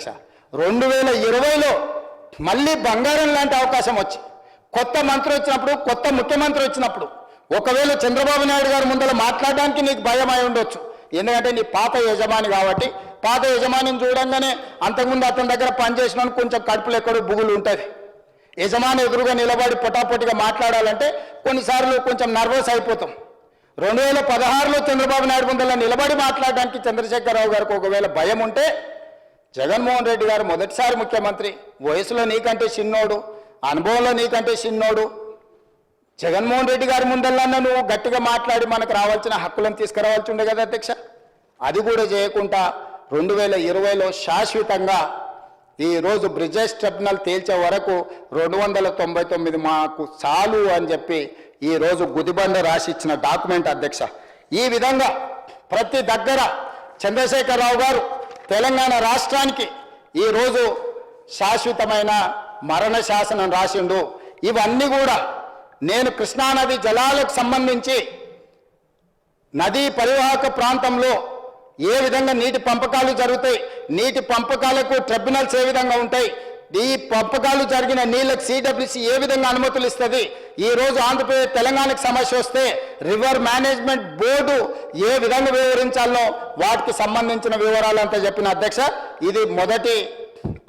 అధ్యక్ష. 2020లో మళ్ళీ బంగారం లాంటి అవకాశం వచ్చి కొత్త మంత్రి వచ్చినప్పుడు, కొత్త ముఖ్యమంత్రి వచ్చినప్పుడు ఒకవేళ చంద్రబాబు నాయుడు గారి ముందర మాట్లాడడానికి నీకు భయం అయి ఉండొచ్చు. ఎందుకంటే నీ పాత యజమాని కాబట్టి, పాత యజమానిని చూడంగానే అంతకుముందు అతని దగ్గర పనిచేసిన కొంచెం కడుపులు ఎక్కడో బుగులు ఉంటుంది. యజమాని ఎదురుగా నిలబడి పొటాపొటిగా మాట్లాడాలంటే కొన్నిసార్లు కొంచెం నర్వస్ అయిపోతాం. 2016లో చంద్రబాబు నాయుడు ముందర నిలబడి మాట్లాడడానికి చంద్రశేఖరరావు గారికి ఒకవేళ భయం ఉంటే, జగన్మోహన్ రెడ్డి గారు మొదటిసారి ముఖ్యమంత్రి, వయసులో నీకంటే చిన్నోడు, అనుభవంలో నీకంటే చిన్నోడు, జగన్మోహన్ రెడ్డి గారి ముందరన్నా నువ్వు గట్టిగా మాట్లాడి మనకు రావాల్సిన హక్కులను తీసుకురావాల్సి ఉండే కదా అధ్యక్ష. అది కూడా చేయకుండా 2020లో శాశ్వతంగా ఈరోజు బ్రిజేష్ ట్రిబ్యునల్ తేల్చే వరకు 299 మాకు చాలు అని చెప్పి ఈరోజు గుదిబండ రాసి ఇచ్చిన డాక్యుమెంట్ అధ్యక్ష. ఈ విధంగా ప్రతి దగ్గర చంద్రశేఖరరావు గారు తెలంగాణ రాష్ట్రానికి ఈరోజు శాశ్వతమైన మరణ శాసనం రాసిండు. ఇవన్నీ కూడా నేను కృష్ణానది జలాలకు సంబంధించి నదీ పరివాహక ప్రాంతంలో ఏ విధంగా నీటి పంపకాలు జరుగుతాయి, నీటి పంపకాలకు ట్రిబ్యునల్స్ ఏ విధంగా ఉంటాయి, ఈ పంపకాలు జరిగిన నీళ్ళకి సిడబ్ల్యూసి ఏ విధంగా అనుమతులు ఇస్తుంది, ఈరోజు ఆంధ్రప్రదేశ్ తెలంగాణకు సమస్య వస్తే రివర్ మేనేజ్మెంట్ బోర్డు ఏ విధంగా వివరించాలో వాటికి సంబంధించిన వివరాలంతా చెప్పిన అధ్యక్ష. ఇది మొదటి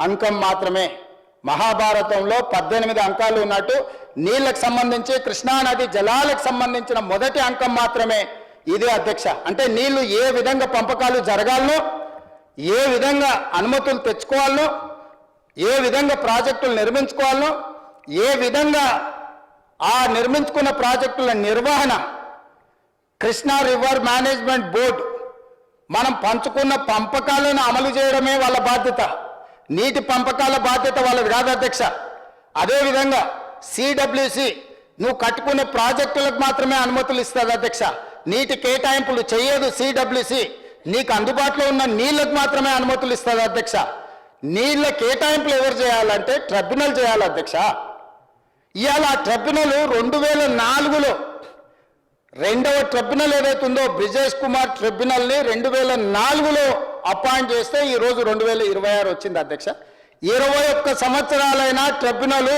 అంకం మాత్రమే. మహాభారతంలో 18 అంకాలు ఉన్నట్టు నీళ్ళకు సంబంధించి కృష్ణానది జలాలకు సంబంధించిన మొదటి అంకం మాత్రమే ఇది అధ్యక్ష. అంటే నీళ్లు ఏ విధంగా పంపకాలు జరగాలనో, ఏ విధంగా అనుమతులు తెచ్చుకోవాలనో, ఏ విధంగా ప్రాజెక్టులు నిర్మించుకోవాలనో, ఏ విధంగా ఆ నిర్మించుకున్న ప్రాజెక్టుల నిర్వహణ కృష్ణా రివర్ మేనేజ్మెంట్ బోర్డు మనం పంచుకున్న పంపకాలను అమలు చేయడమే వాళ్ళ బాధ్యత. నీటి పంపకాల బాధ్యత వాళ్ళది కాదు అధ్యక్ష. అదేవిధంగా సిడబ్ల్యూసి నువ్వు కట్టుకునే ప్రాజెక్టులకు మాత్రమే అనుమతులు ఇస్తుంది అధ్యక్ష. నీటి కేటాయింపులు చేయదు సిడబ్ల్యూసి. నీకు అందుబాటులో ఉన్న నీళ్లకు మాత్రమే అనుమతులు ఇస్తుంది అధ్యక్ష. నీళ్ల కేటాయింపులు ఎవరు చేయాలంటే ట్రిబ్యునల్ చేయాలి అధ్యక్ష. ఇవాళ ఆ ట్రిబ్యునల్ 2004లో రెండవ ట్రిబ్యునల్ ఏదైతుందో బ్రిజేష్ కుమార్ ట్రిబ్యునల్ని 2004లో అపాయింట్ చేస్తే ఈరోజు 2026 వచ్చింది అధ్యక్ష. 21 సంవత్సరాలైనా ట్రిబ్యునల్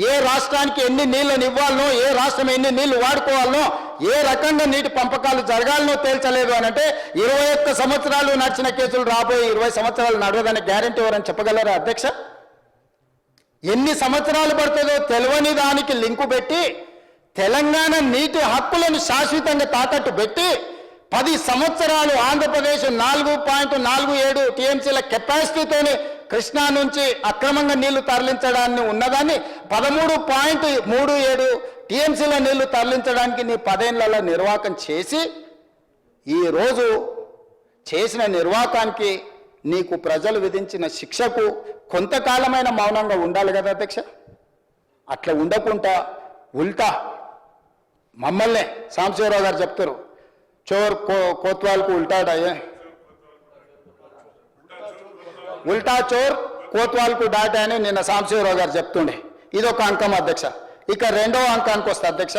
ఏ రాష్ట్రానికి ఎన్ని నీళ్ళని ఇవ్వాలనో, ఏ రాష్ట్రం ఎన్ని నీళ్లు వాడుకోవాలనో, ఏ రకంగా నీటి పంపకాలు జరగాలనో తేల్చలేదు అని అంటే 21 సంవత్సరాలు నడిచిన కేసులు రాబోయే 20 సంవత్సరాలు నడవదనే గ్యారెంటీ ఎవరని చెప్పగలరా అధ్యక్ష? ఎన్ని సంవత్సరాలు పడుతుందో తెలియని దానికి లింకు పెట్టి తెలంగాణ నీటి హక్కులను శాశ్వతంగా తాకట్టు పెట్టి 10 సంవత్సరాలు ఆంధ్రప్రదేశ్ 4.47 టీఎంసీల కెపాసిటీతోనే కృష్ణా నుంచి అక్రమంగా నీళ్లు తరలించడాన్ని ఉన్నదాన్ని 13.37 టీఎంసీల నీళ్లు తరలించడానికి నీ 10 ఏళ్లలో నిర్వాహకం చేసి ఈరోజు చేసిన నిర్వాహకానికి నీకు ప్రజలు విధించిన శిక్షకు కొంతకాలమైన మౌనంగా ఉండాలి కదా అధ్యక్ష. అట్లా ఉండకుండా ఉల్టా మమ్మల్నే సాంబశివరావు గారు చెప్తారు, చోర్ కోత్వాల్కు ఉల్టాడాయే, ఉల్టా చోర్ కోత్వాల్కు డాటా అని నిన్న సాంబశివరావు గారు చెప్తుండే. ఇదొక అంకం అధ్యక్ష. ఇక రెండవ అంకానికి వస్తే అధ్యక్ష,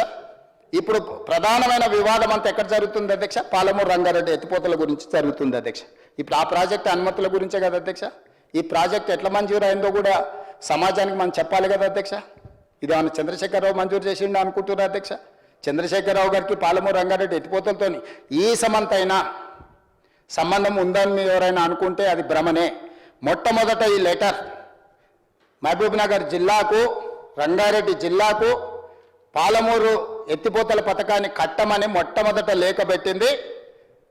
ఇప్పుడు ప్రధానమైన వివాదం అంతా ఎక్కడ జరుగుతుంది అధ్యక్ష? పాలమూరు రంగారెడ్డి ఎత్తిపోతల గురించి జరుగుతుంది అధ్యక్ష. ఇప్పుడు ఆ ప్రాజెక్టు అనుమతుల గురించే కదా అధ్యక్ష. ఈ ప్రాజెక్ట్ ఎట్లా మంజూరు అయిందో కూడా సమాజానికి మనం చెప్పాలి కదా అధ్యక్ష. ఇది ఏమన్నా చంద్రశేఖరరావు మంజూరు చేసిండు అనుకుంటున్నారు అధ్యక్ష? చంద్రశేఖరరావు గారికి పాలమూరు రంగారెడ్డి ఎత్తిపోతలతో ఈ సమంతైనా సంబంధం ఉందని ఎవరైనా అనుకుంటే అది భ్రమనే. మొట్టమొదట ఈ లెటర్ మహబూబ్నగర్ జిల్లాకు, రంగారెడ్డి జిల్లాకు పాలమూరు ఎత్తిపోతల పథకాన్ని కట్టమని మొట్టమొదట లేఖ పెట్టింది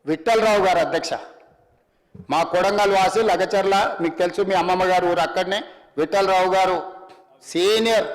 విఠలరావు గారు అధ్యక్ష. మా కొడంగల్ వాసి లగచర్ల, మీకు తెలుసు, మీ అమ్మమ్మ గారు ఊరు అక్కడనే. విఠలరావు గారు సీనియర్